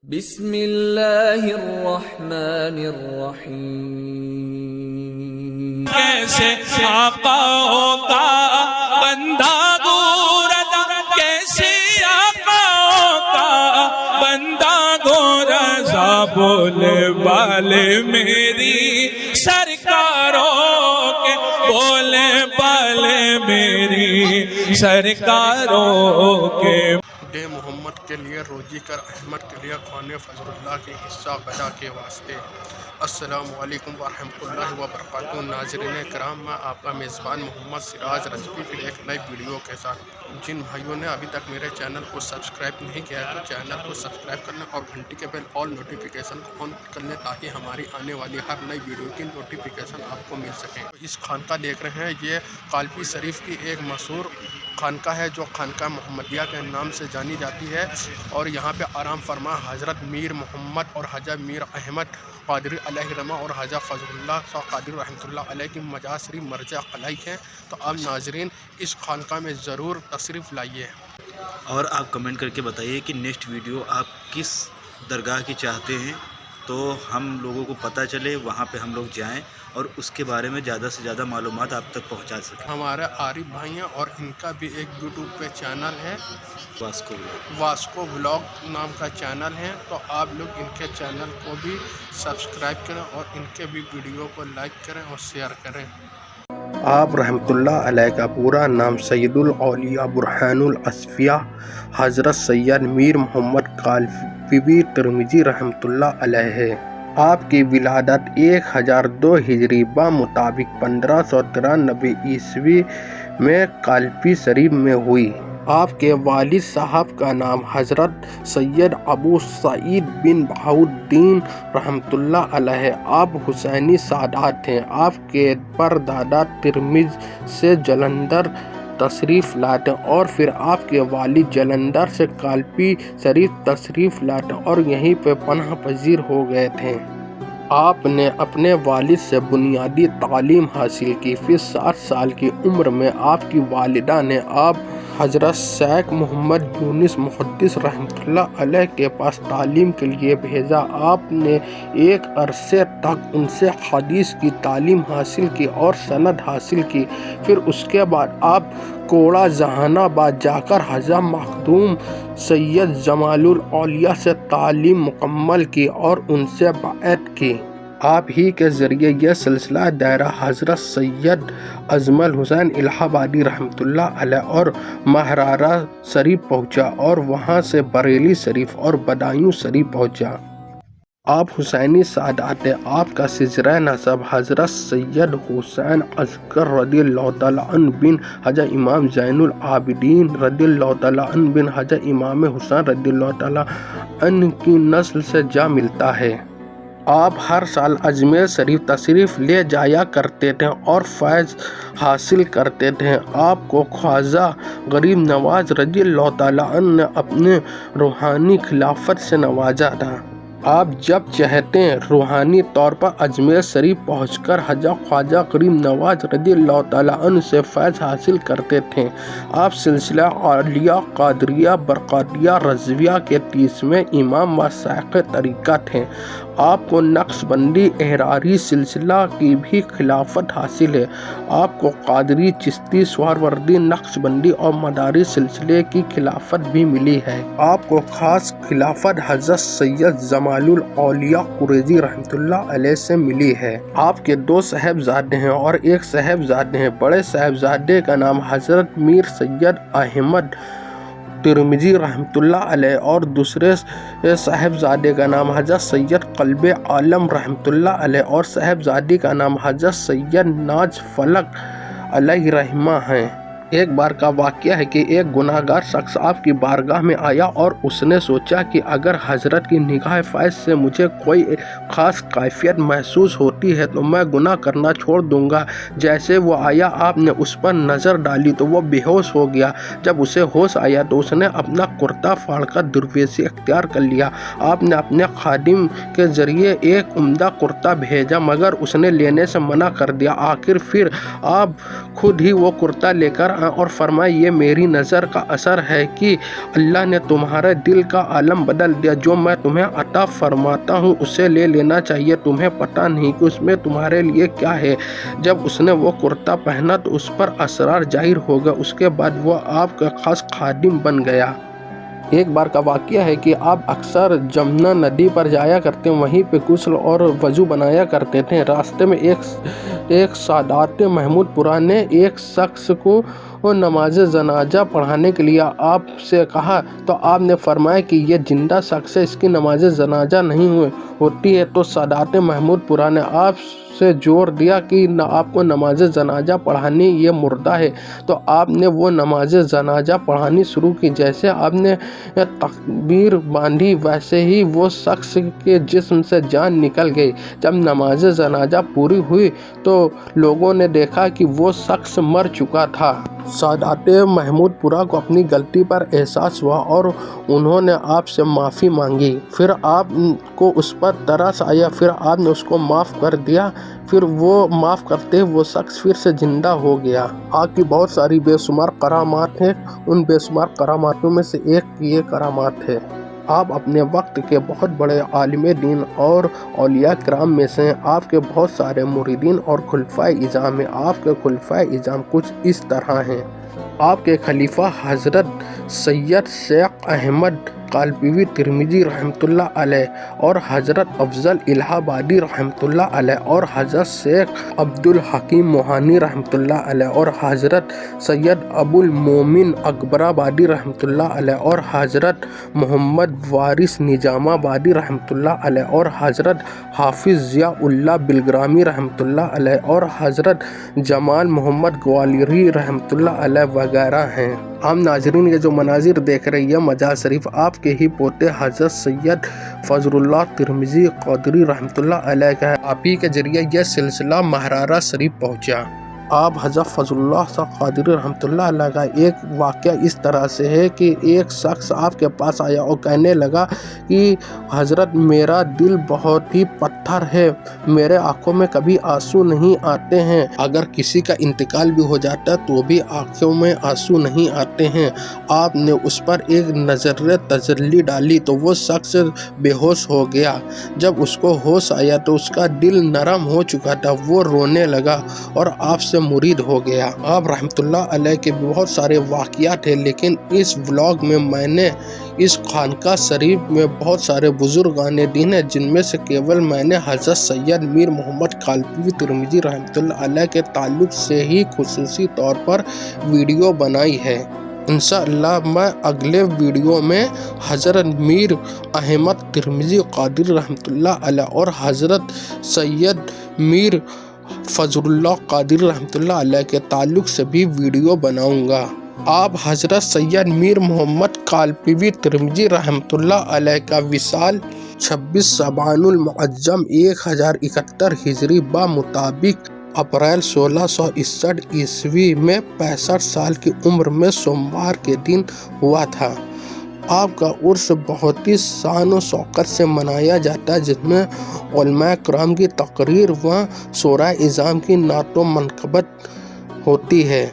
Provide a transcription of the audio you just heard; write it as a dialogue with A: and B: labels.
A: بسم اللہ الرحمن الرحیم۔
B: کیسے آقا ہوگا بندہ گوردا، کیسے آقا ہوگا بندہ گوردا، بولے والے میری سرکاروں کے، بولے والے میری سرکاروں کے۔
C: دے محمد کے لیے روزی کر احمد کے لیے خوان فضل اللہ کے حصہ بجا کے واسطے۔ السلام علیکم ورحمۃ اللہ وبرکاتہ۔ ناظرین کرام، میں آپ کا میزبان محمد سراج رضوی پھر ایک نئی ویڈیو کے ساتھ۔ جن بھائیوں نے ابھی تک میرے چینل کو سبسکرائب نہیں کیا ہے تو چینل کو سبسکرائب کرنا اور گھنٹی کے بیل آل نوٹیفیکیشن کو آن کر لیں تاکہ ہماری آنے والی ہر نئی ویڈیو کی نوٹیفیکیشن آپ کو مل سکے۔ اس خانقاہ دیکھ رہے ہیں، یہ قالپی شریف کی ایک مشہور خانقاہ ہے جو خانقاہ محمدیہ کے نام سے جانی جاتی ہے، اور یہاں پہ آرام فرما حضرت میر محمد اور حاجہ میر احمد قادری علیہ رحمہ اور حاجہ فضل اللہ شاہ قادری رحمۃ اللہ علیہ کی مجاز شریف مرجع قلعہ ہیں۔ تو آپ ناظرین اس خانقاہ میں ضرور تشریف لائیے،
D: اور آپ کمنٹ کر کے بتائیے کہ نیکسٹ ویڈیو آپ کس درگاہ کی چاہتے ہیں، تو ہم لوگوں کو پتہ چلے، وہاں پہ ہم لوگ جائیں اور اس کے بارے میں زیادہ سے زیادہ معلومات آپ تک پہنچا سکیں۔
C: ہمارے عارف بھائی ہیں اور ان کا بھی ایک یوٹیوب پہ چینل ہے، واسکو بلاگ نام کا چینل ہے، تو آپ لوگ ان کے چینل کو بھی سبسکرائب کریں اور ان کے بھی ویڈیو کو لائک کریں اور شیئر کریں۔ آپ رحمۃ اللہ علیہ کا پورا نام سید الاولیاء برہان الاصفیاء حضرت سید میر محمد قالپی ترمذی رحمۃ اللہ علیہ ہے۔ آپ کی ولادت 1002 ہجری بمطابق 1593 عیسوی میں قالپی شریف میں ہوئی۔ آپ کے والد صاحب کا نام حضرت سید ابو سعید بن بہاؤالدین رحمۃ اللہ علیہ آپ حسینی سادات ہیں۔ آپ کے پردادا ترمذ سے جلندھر تشریف لاتے اور پھر آپ کے والد جلندھر سے قالپی شریف تشریف لاتے اور یہیں پہ پناہ پذیر ہو گئے تھے۔ آپ نے اپنے والد سے بنیادی تعلیم حاصل کی، پھر 7 سال کی عمر میں آپ کی والدہ نے آپ حضرت شیخ محمد یونس محدث رحمۃ اللہ علیہ کے پاس تعلیم کے لیے بھیجا۔ آپ نے ایک عرصے تک ان سے حدیث کی تعلیم حاصل کی اور سند حاصل کی، پھر اس کے بعد آپ کوڑا جہان آباد جا کر حضرت مخدوم سید جمال الاولیاء سے تعلیم مکمل کی اور ان سے بیعت کی۔ آپ ہی کے ذریعے یہ سلسلہ دائرہ حضرت سید اجمل حسین الہ آبادی رحمۃ اللہ علیہ اور مہرارہ شریف پہنچا اور وہاں سے بریلی شریف اور بدایوں شریف پہنچا۔ آپ حسینی سادات ہیں۔ آپ کا سلسلہ نسب حضرت سید حسین اصغر رضی اللہ تعالیٰ عنہ بن حضرت امام زین العابدین رضی اللہ تعالیٰ عنہ بن حضرت امام حسین رضی اللہ تعالیٰ عنہ کی نسل سے جا ملتا ہے۔ آپ ہر سال اجمیر شریف تشریف لے جایا کرتے تھے اور فیض حاصل کرتے تھے۔ آپ کو خواجہ غریب نواز رضی اللہ تعالیٰ عنہ نے اپنے روحانی خلافت سے نوازا تھا۔ آپ جب چاہتے روحانی طور پر اجمیر شریف پہنچ کر حضرت خواجہ غریب نواز رضی اللہ تعالیٰ عنہ سے فیض حاصل کرتے تھے۔ آپ سلسلہ اولیاء قادریہ برقادیہ رضویہ کے 30ویں امام و شیخ طریقہ تھے۔ آپ کو نقش بندی احراری سلسلہ کی بھی خلافت حاصل ہے۔ آپ کو قادری چشتی سہروردی نقش بندی اور مداری سلسلے کی خلافت بھی ملی ہے۔ آپ کو خاص خلافت حضرت سید جمال الاولیاء قریظی رحمۃ اللہ علیہ سے ملی ہے۔ آپ کے 2 صاحبزادے ہیں اور ایک صاحبزادے ہیں۔ بڑے صاحبزادے کا نام حضرت میر سید احمد ترمذی رحمۃ اللہ علیہ اور دوسرے صاحبزادے کا نام حضرت سید قلب عالم رحمۃ اللہ علیہ اور صاحبزادی کا نام حضرت سید ناز فلک علیہ رحمہ ہیں۔ ایک بار کا واقعہ ہے کہ ایک گناہ گار شخص آپ کی بارگاہ میں آیا اور اس نے سوچا کہ اگر حضرت کی نگاہ فیض سے مجھے کوئی خاص کیفیت محسوس ہوتی ہے تو میں گناہ کرنا چھوڑ دوں گا۔ جیسے وہ آیا آپ نے اس پر نظر ڈالی تو وہ بے ہوش ہو گیا۔ جب اسے ہوش آیا تو اس نے اپنا کرتا پھاڑ کر درویشی اختیار کر لیا۔ آپ نے اپنے خادم کے ذریعے ایک عمدہ کرتا بھیجا مگر اس نے لینے سے منع کر دیا۔ آخر پھر آپ خود ہی وہ کرتا لے کر اور فرمایا یہ میری نظر کا اثر ہے کہ اللہ نے تمہارے دل کا عالم بدل دیا، جو میں تمہیں عطا فرماتا ہوں اسے لے لینا چاہیے، تمہیں پتہ نہیں کہ اس میں تمہارے لیے کیا ہے۔ جب اس نے وہ کرتا پہنا تو اس پر اسرار ظاہر ہو گیا، اس کے بعد وہ آپ کا خاص خادم بن گیا۔ ایک بار کا واقعہ ہے کہ آپ اکثر جمنا ندی پر جایا کرتے، وہیں پہ غسل اور وضو بنایا کرتے تھے۔ راستے میں ایک سادات محمود پورہ نے ایک شخص کو نماز جنازہ پڑھانے کے لیے آپ سے کہا تو آپ نے فرمایا کہ یہ زندہ شخص ہے، اس کی نماز جنازہ نہیں ہوتی ہے۔ تو سادات محمود پورہ نے آپ سے زور دیا کہ آپ کو نماز جنازہ پڑھانی، یہ مردہ ہے۔ تو آپ نے وہ نماز جنازہ پڑھانی شروع کی۔ جیسے آپ نے تکبیر باندھی ویسے ہی وہ شخص کے جسم سے جان نکل گئی۔ جب نماز جنازہ پوری ہوئی تو لوگوں نے دیکھا کہ وہ شخص مر چکا تھا۔ سادات محمود پورہ کو اپنی غلطی پر احساس ہوا اور انہوں نے آپ سے معافی مانگی۔ پھر آپ کو اس پر ترس آیا، پھر آپ نے اس کو معاف کر دیا، پھر وہ معاف کرتے وہ شخص پھر سے زندہ ہو گیا۔ آپ کی بہت ساری بے شمار کرامات ہیں، ان بے شمار کراماتوں میں سے ایک یہ کرامات ہے۔ آپ اپنے وقت کے بہت بڑے عالم دین اور اولیاء کرام میں سے ہیں۔ آپ کے بہت سارے مریدین اور خلفائے اعظام ہیں۔ آپ کے خلفائے اعظام کچھ اس طرح ہیں۔ آپ کے خلیفہ حضرت سید شیخ احمد قالپوی ترمذی رحمۃ اللہ علیہ اور حضرت افضل الہ آبادی رحمۃ اللہ علیہ اور حضرت شیخ عبدالحکیم موہانی رحمۃ اللہ علیہ اور حضرت سید ابو المومن اکبر آبادی رحمۃ اللہ علیہ اور حضرت محمد وارث نظام آبادی رحمۃ اللہ علیہ اور حضرت حافظ ضیاء اللہ بلگرامی رحمۃ اللہ علیہ اور حضرت جمال محمد گوالیاری رحمۃ اللہ علیہ وغیرہ ہیں۔ عام ناظرین یہ جو مناظر دیکھ رہے ہیں یہ مجاز شریف آپ کے ہی پوتے حضرت سید فضل اللہ ترمذی قادری رحمۃ اللہ علیہ کا ہے۔ آپ ہی کے ذریعے یہ سلسلہ مہرارہ شریف پہنچا۔ آپ حضرت فضل اللہ قادری رحمۃ اللہ علیہ کا ایک واقعہ اس طرح سے ہے کہ ایک شخص آپ کے پاس آیا اور کہنے لگا کہ حضرت میرا دل بہت ہی پتھر ہے، میرے آنکھوں میں کبھی آنسو نہیں آتے ہیں، اگر کسی کا انتقال بھی ہو جاتا ہے تو بھی آنکھوں میں آنسو نہیں آتے ہیں۔ آپ نے اس پر ایک نظر تجلی ڈالی تو وہ شخص بے ہوش ہو گیا۔ جب اس کو ہوش آیا تو اس کا دل نرم ہو چکا تھا، وہ رونے لگا اور آپ سے مرید ہو گیا۔ آپ رحمۃ اللہ علیہ کے بہت سارے واقعات ہیں، لیکن اس ولاگ میں نے اس خانقاہ شریف میں بہت سارے بزرگان دین ہیں، جن میں سے کیول میں نے حضرت سید میر محمد قالپوی ترمذی رحمۃ اللہ علیہ کے تعلق سے ہی خصوصی طور پر ویڈیو بنائی ہے۔ انشاءاللہ میں اگلے ویڈیو میں حضرت میر احمد ترمذی قادری رحمۃ اللہ علیہ اور حضرت سید میر فضل اللہ قادری رحمۃ اللہ علیہ کے تعلق سے بھی ویڈیو بناؤں گا۔ آپ حضرت سید میر محمد قالپوی ترمذی رحمۃ اللہ علیہ کا وصال 26 شعبان المعظم 1071 ہجری بمطابق اپریل 1661 عیسوی میں 65 سال کی عمر میں سوموار کے دن ہوا تھا۔ آپ کا عرس بہت ہی شان و شوکت سے منایا جاتا ہے، جس میں علماء کرام کی تقریر و شعراء اعظام کی نعت و منقبت ہوتی ہے۔